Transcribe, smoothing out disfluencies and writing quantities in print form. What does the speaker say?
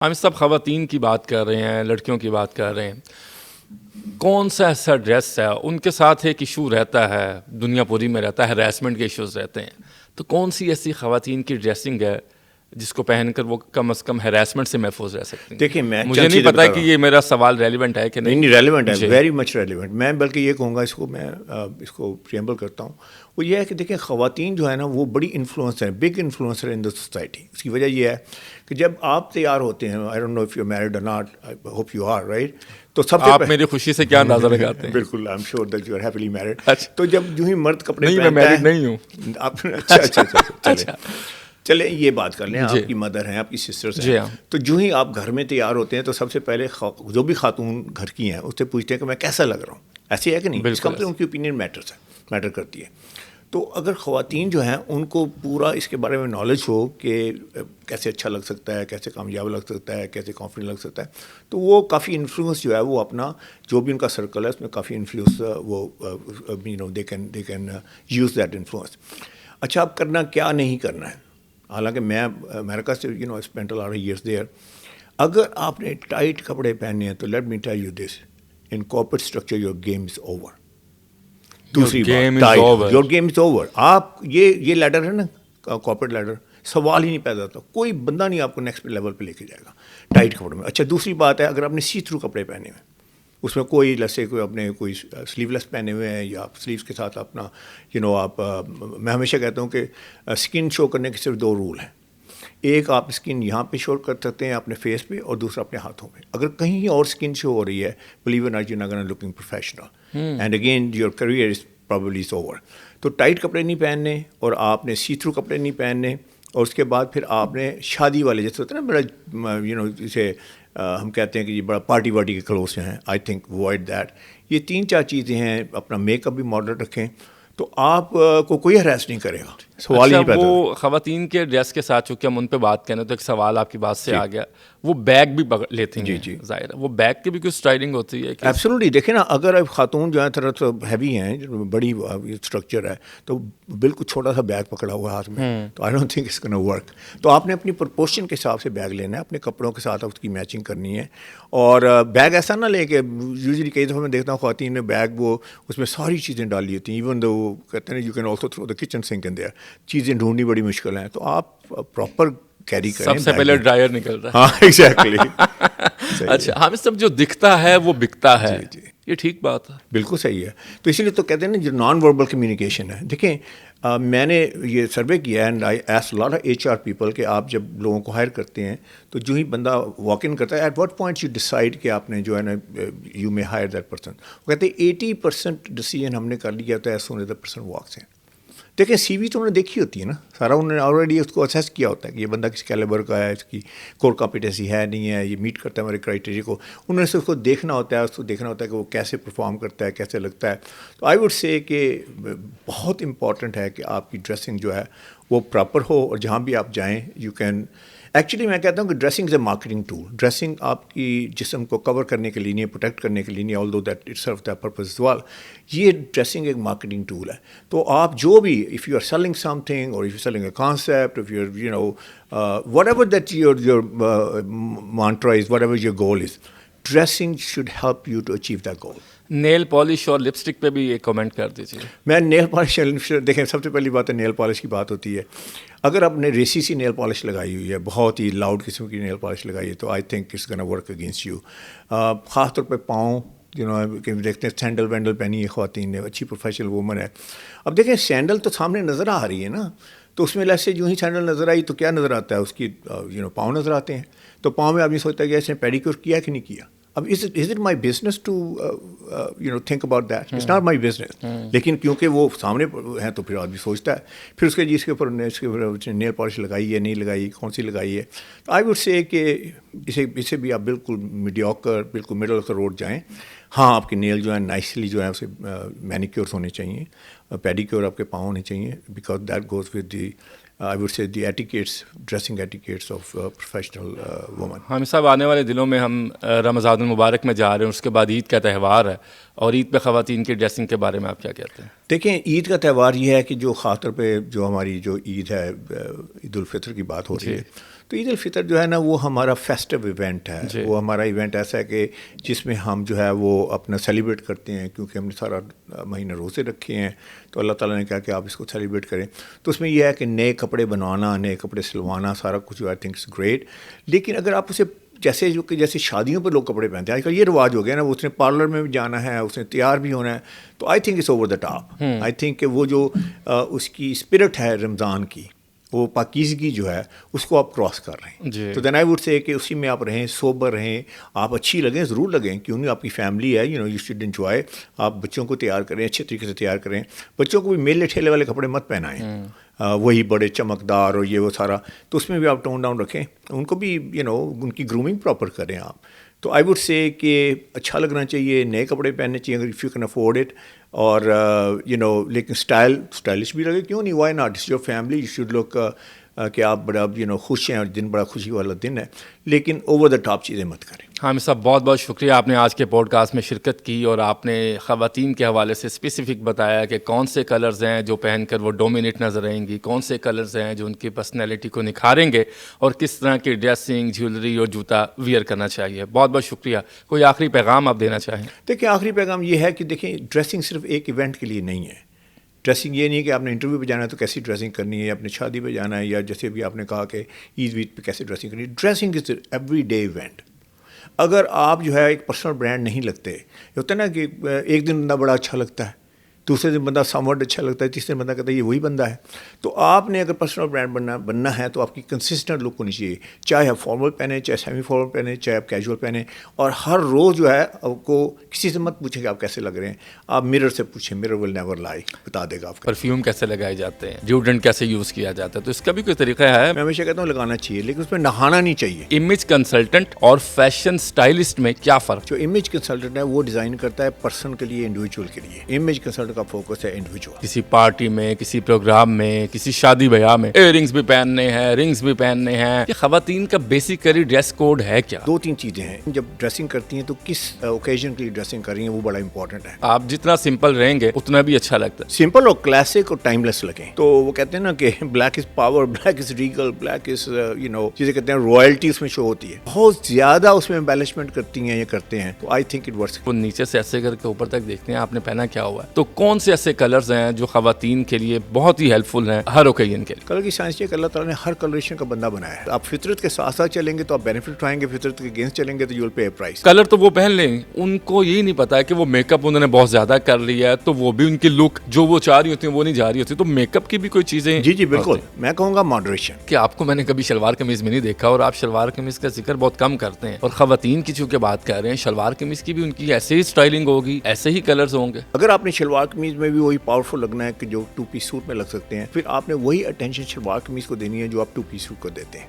ہم سب خواتین کی بات کر رہے ہیں، لڑکیوں کی بات کر رہے ہیں. کون سا ایسا ڈریس ہے ان کے ساتھ ایک ایشو رہتا ہے، دنیا پوری میں رہتا ہے، ہراسمنٹ کے ایشوز رہتے ہیں، تو کون سی ایسی خواتین کی ڈریسنگ ہے جس کو پہن کر وہ کم از کم ہراسمنٹ سے محفوظ رہ سکتی ہیں؟ دیکھیں میں مجھے نہیں پتا کہ یہ میرا سوال ریلیونٹ ہے کہ نہیں ریلیونٹ ہے، ویری مچ ریلیونٹ. میں بلکہ یہ کہوں گا اس کو پریمبل کرتا ہوں. وہ یہ ہے کہ دیکھیں خواتین جو ہے نا وہ بڑی انفلوئنسر ہیں، big influencer in the society. اس کی وجہ یہ ہے کہ جب آپ تیار ہوتے ہیں، I don't know if you married اور not, I hope you are right, تو سب سے آپ میری خوشی سے کیا اندازہ لگاتے ہیں؟ بالکل I am sure that you are happily married. اچھا. تو جب جو ہی مرد کپڑے نہیں، میں پہنتا میرڈ ہے، نہیں ہوں. آپ اچھا چلیں یہ بات کر لیں. آپ کی مدر ہیں، آپ کی سسٹرس ہیں، تو جو ہی آپ گھر میں تیار ہوتے ہیں تو سب سے پہلے جو بھی خاتون گھر کی ہیں اس سے پوچھتے ہیں کہ میں کیسا لگ رہا ہوں. ایسے ہے کہ نہیں؟ اس کا مطلب ان کی اوپینین میٹر کرتی ہے. تو اگر خواتین جو ہیں ان کو پورا اس کے بارے میں نالج ہو کہ کیسے اچھا لگ سکتا ہے، کیسے کامیاب لگ سکتا ہے، کیسے کانفیڈنٹ لگ سکتا ہے، تو وہ کافی انفلوئنس جو ہے وہ اپنا جو بھی ان کا سرکل ہے اس میں کافی انفلوئنس وہ they can use that influence. اچھا اب کرنا کیا نہیں کرنا ہے. حالانکہ میں امریکہ سے spend a lot of years there. اگر آپ نے ٹائٹ کپڑے پہنے ہیں تو let me tell you this, in corporate structure your game is over. دوسری بات، یور گیم از اوور. آپ یہ لیڈر ہے نا، کارپوریٹ لیڈر، سوال ہی نہیں پیدا ہوتا. کوئی بندہ نہیں آپ کو نیکسٹ لیول پہ لے کے جائے گا ٹائٹ کپڑوں میں. اچھا دوسری بات ہے، اگر آپ نے سی تھرو کپڑے پہنے ہوئے، اس میں کوئی لسے کوئی اپنے کوئی سلیو لیس پہنے ہوئے ہیں یا سلیوس کے ساتھ اپنا آپ میں ہمیشہ کہتا ہوں کہ اسکن شو کرنے کے صرف 2 رول ہیں. ایک آپ اسکن یہاں پہ شو کر سکتے ہیں اپنے فیس پہ، اور دوسرا اپنے ہاتھوں پہ. اگر کہیں اور اسکن شو ہو رہی ہے، believe it not, you are not looking professional and again your career is probably is over. تو ٹائٹ کپڑے نہیں پہننے، اور آپ نے سی تھرو کپڑے نہیں پہننے، اور اس کے بعد پھر آپ نے شادی والے جیسے ہوتے ہیں نا بڑا جسے ہم کہتے ہیں کہ یہ بڑا پارٹی وارٹی کے کلوتھس ہیں، آئی تھنک اوائڈ دیٹ. یہ 3-4 چیزیں ہیں. اپنا میک اپ بھی ماڈرن رکھیں تو آپ کو کوئی ہراس نہیں کرے گا. سوال ہی نہیں پیدا. وہ خواتین کے ڈریس کے ساتھ چونکہ ہم ان پہ بات کریں تو ایک سوال آپ کی بات سے آ گیا، وہ بیگ بھی لیتی ہیں. جی ظاہر ہے وہ بیگ کی بھی کچھ اسٹائلنگ ہوتی ہے. ایبسولوٹلی. دیکھیں نا، اگر خاتون جو ہے تھوڑا سا ہیوی ہیں، بڑی اسٹرکچر ہے، تو بالکل چھوٹا سا بیگ پکڑا ہوا ہاتھ میں، تو I don't think it's gonna work. تو آپ نے اپنی پرپورشن کے حساب سے بیگ لینا ہے، اپنے کپڑوں کے ساتھ اس کی میچنگ کرنی ہے. اور بیگ ایسا نہ لے کہ یوزلی کئی دفعہ میں دیکھتا ہوں خواتین نے بیگ وہ اس میں ساری چیزیں ڈالی ہوتی ہیں، ایون دو وہ کہتے ہیں you can also throw the kitchen sink in there. چیزیں ڈھونڈنی بڑی مشکل ہیں. تو آپ پراپر کیری کریں. سب سے پہلے ڈرائر نکلتا ہے. ہاں ایگزیکٹلی. اچھا ہم سب جو دکھتا ہے وہ بکتا ہے، یہ ٹھیک بات ہے؟ بالکل صحیح ہے. تو اسی لیے تو کہتے ہیں نا جو نان وربل کمیونیکیشن ہے. دیکھیں میں نے یہ سروے کیا ہے and I ask lot of HR people کہ آپ جب لوگوں کو ہائر کرتے ہیں تو جو ہی بندہ واک ان کرتا ہے، at what point you decide کہ آپ نے جو ہے نا you may hire that person. وہ کہتے ہیں 80% ڈیسیجن ہم نے کر لیا ہوتا ہے as soon as the person walks in. دیکھیں سی وی تو انہوں نے دیکھی ہوتی ہے نا، سارا انہوں نے آلریڈی اس کو اسیس کیا ہوتا ہے کہ یہ بندہ کس کیلیبر کا ہے، اس کی کور کمپیٹنسی ہے نہیں ہے، یہ میٹ کرتا ہے ہمارے کرائٹیریا کو. انہوں نے صرف اس کو دیکھنا ہوتا ہے، اس کو دیکھنا ہوتا ہے کہ وہ کیسے پرفارم کرتا ہے، کیسے لگتا ہے. تو آئی وڈ سے کہ بہت امپورٹنٹ ہے کہ آپ کی ڈریسنگ جو ہے وہ پراپر ہو، اور جہاں بھی آپ جائیں یو کین. ایکچولی میں کہتا ہوں کہ dressing is a marketing tool. Dressing آپ کی جسم کو کور کرنے کے لیے نہیں ہے، پروٹیکٹ کرنے کے لیے نہیں ہے، although that it serve that purpose well. یہ ڈریسنگ ایک مارکیٹنگ ٹول ہے. تو آپ جو بھی if you are selling something اور if you selling a concept, if you are whatever that your mantra is, whatever your goal is, dressing should help you to achieve that goal. Nail polish اور lipstick پہ بھی ایک comment کر دیجیے. میں nail polish دیکھیں سب سے پہلی بات ہے نیل پالش کی بات ہوتی ہے. اگر آپ نے ریسی سی نیل پالش لگائی ہوئی ہے، بہت ہی لاؤڈ قسم کی نیل پالش لگائی ہے، تو I think it's gonna work against you. خاص طور پہ پاؤں کہ دیکھتے ہیں سینڈل وینڈل پہنی ہے خواتین نے، اچھی پروفیشنل وومن ہے. اب دیکھیں سینڈل تو سامنے نظر آ رہی ہے نا، تو اس میں ایسے جو ہی سینڈل نظر آئی تو کیا نظر آتا ہے، اس کی پاؤں نظر آتے ہیں. تو پاؤں میں آدمی سوچتا ہے کہ اس نے پیڈیکیور کیا کہ نہیں کیا. اب is it my business to think about that? It's not my business. لیکن کیونکہ وہ سامنے ہیں تو پھر آدمی سوچتا ہے. پھر اس کے اوپر نیل پالش لگائی ہے نہیں لگائی، کون سی لگائی ہے. تو آئی وڈ سے کہ اسے بھی آپ بالکل میڈیوکر، بالکل مڈل آف دا روڈ جائیں. ہاں آپ کے نیل جو ہیں نائسلی جو ہیں اسے مینیکیورس ہونے چاہیے، پیڈیکیور آپ کے پاؤں ہونے چاہیے، because that goes with the I would say the etiquettes, dressing etiquettes of professional women. ہم صاحب آنے والے دنوں میں ہم رمضان المبارک میں جا رہے ہیں، اس کے بعد عید کا تہوار ہے، اور عید پہ خواتین کی ڈریسنگ کے بارے میں آپ کیا کہتے ہیں؟ دیکھیں عید کا تہوار یہ ہے کہ جو خاص طور پہ جو ہماری جو عید ہے عید الفطر کی بات ہو رہی ہے، تو عید الفطر جو ہے نا وہ ہمارا فیسٹیو ایونٹ ہے، وہ ہمارا ایونٹ ایسا ہے کہ جس میں ہم جو ہے وہ اپنا سیلیبریٹ کرتے ہیں، کیونکہ ہم نے سارا مہینہ روزے رکھے ہیں تو اللہ تعالیٰ نے کہا کہ آپ اس کو سیلیبریٹ کریں. تو اس میں یہ ہے کہ نئے کپڑے بنوانا، نئے کپڑے سلوانا، سارا کچھ آئی تھنک اٹس گریٹ. لیکن اگر آپ اسے جیسے شادیوں پہ لوگ کپڑے پہنتے ہیں آج کل یہ رواج ہو گیا نا، اس نے پارلر میں بھی جانا ہے، اس نے تیار بھی ہونا ہے، تو I think it's over the top. I think کہ وہ جو اس کی اسپرٹ ہے رمضان کی، وہ پاکیزگی جو ہے اس کو آپ کراس کر رہے ہیں. تو دین آئی ووڈ سے کہ اسی میں آپ رہیں، سوبر رہیں، آپ اچھی لگیں، ضرور لگیں، کیوں نہیں، آپ کی فیملی ہے، یو شوڈ انجوائے. آپ بچوں کو تیار کریں، اچھے طریقے سے تیار کریں. بچوں کو بھی میلے ٹھیلے والے کپڑے مت پہنائیں، وہی بڑے چمکدار اور یہ وہ سارا، تو اس میں بھی آپ ٹون ڈاؤن رکھیں. ان کو بھی ان کی گرومنگ پراپر کریں آپ. تو آئی ووڈ سے کہ اچھا لگنا چاہیے، نئے کپڑے پہننے چاہیے اگر if you can afford it, اور لیکن اسٹائلش بھی لگے، کیوں نہیں، why not, it's your family, you should look کہ آپ بڑا خوش ہیں اور دن بڑا خوشی والا دن ہے، لیکن اوور دا ٹاپ چیزیں مت کریں. حامد صاحب بہت بہت شکریہ، آپ نے آج کے پوڈ کاسٹ میں شرکت کی اور آپ نے خواتین کے حوالے سے اسپیسیفک بتایا کہ کون سے کلرز ہیں جو پہن کر وہ ڈومینیٹ نظر آئیں گی، کون سے کلرز ہیں جو ان کی پرسنالٹی کو نکھاریں گے، اور کس طرح کی ڈریسنگ، جیولری اور جوتا ویئر کرنا چاہیے. بہت بہت شکریہ. کوئی آخری پیغام آپ دینا چاہیں؟ دیکھیں، آخری پیغام یہ ہے کہ دیکھیں، ڈریسنگ صرف ایک ایونٹ کے لیے نہیں ہے. ڈریسنگ یہ نہیں کہ آپ نے انٹرویو پہ جانا ہے تو کیسی ڈریسنگ کرنی ہے، یا اپنی شادی پہ جانا ہے، یا جیسے بھی آپ نے کہا کہ عید وید پہ کیسے ڈریسنگ کرنی ہے. Dressing is every day event. اگر آپ جو ہے ایک پرسنل برانڈ نہیں لگتے، یہ ہوتا ہے نا کہ ایک دن بندہ بڑا اچھا لگتا ہے، دوسرے دن بندہ سامورڈ اچھا لگتا ہے، تیسرے دن بندہ کہتا ہے یہ وہی بندہ ہے. تو آپ نے اگر پرسنل برانڈ بننا ہے تو آپ کی کنسسٹنٹ لک ہونی چاہیے، چاہے آپ فارمل پہنیں، چاہے سیمی فارمل پہنیں، چاہے آپ کیجول پہنیں. اور ہر روز جو ہے آپ کو کسی سے مت پوچھیں کہ آپ کیسے لگ رہے ہیں، آپ مرر سے پوچھیں، مرر ول نیور لائی، بتا دے گا آپ. پرفیوم کیسے لگائے جاتے ہیں، ڈیوڈرنٹ کیسے یوز کیا جاتا ہے، تو اس کا بھی کوئی طریقہ ہے؟ میں ہمیشہ کہتا ہوں لگانا چاہیے، لیکن اس میں نہانا نہیں چاہیے. امیج کنسلٹنٹ اور فیشن اسٹائلسٹ میں کیا فرق؟ جو امیج کنسلٹنٹ ہے وہ ڈیزائن کرتا ہے پرسن کے لیے، انڈیویجول کے لیے. امیج کنسلٹنٹ کا فوکس ہے انڈیویجول. کسی پارٹی میں، کسی پروگرام میں، کسی شادی بیاہ میں ایئر رنگس بھی پہننے ہیں، رنگس بھی پہننے ہیں، یہ خواتین کا بیسیکلی ڈریس کوڈ ہے کیا؟ 2-3 چیزیں ہیں. جب ڈریسنگ کرتی ہیں تو کس اوکیزن کے لیے ڈریسنگ کر رہی ہیں وہ بڑا امپورٹنٹ ہے. آپ جتنا سمپل رہیں گے اتنا بھی اچھا لگتا ہے. سمپل اور کلاسک اور ٹائم لیس لگیں. تو وہ کہتے ہیں نا کہ black is power, black is regal, black is جسے کہتے ہیں رائلٹی اس میں شو ہوتی ہے. بہت زیادہ اس میں امبیلشمنٹ کرتی ہیں، یہ کرتے ہیں، تو آئی تھنک اٹ ورکس. وہ نیچے سے ایسے کر کے اوپر تک دیکھتے ہیں آپ نے پہنا کیا ہوا ہے. تو کون سے ایسے کلرز ہیں جو خواتین کے لیے بہت ہی ہیلپ فل ہیں ہر اوکیزن کے لیے؟ کلر کی سائنس یہ کہ اللہ تعالیٰ نے ہر کلریشن کا بندہ بنایا ہے. آپ فطرت کے ساتھ ساتھ چلیں گے تو آپ بینیفٹ اٹھائیں گے، فطرت کے اگینسٹ چلیں گے تو you will pay a price. Colour تو وہ پہن لیں، ان کو یہی نہیں پتا ہے کہ وہ میک اپ انہوں نے بہت زیادہ کر لیا ہے، تو وہ بھی ان کی لک جو وہ چاہ رہی ہوتی ہیں وہ نہیں جا رہی ہوتی. تو میک اپ کی بھی کوئی چیزیں؟ جی بالکل، میں کہوں گا ماڈریشن. کہ آپ کو میں نے کبھی شلوار قمیض میں نہیں دیکھا، اور آپ شلوار قمیض کا ذکر بہت کم کرتے ہیں، اور خواتین کی چونکہ بات کر رہے ہیں، شلوار قمیض کی بھی ان کی ایسے ہی اسٹائلنگ ہوگی، ایسے ہی کلرز ہوں گے. اگر آپ نے شلوار قمیض میں بھی وہی پاورفل لگنا ہے کہ جو 2 پیس سوٹ میں لگ سکتے ہیں، پھر آپ نے وہی اٹینشن شلوار قمیض کو دینی ہے جو آپ 2 پیس سوٹ کو دیتے ہیں.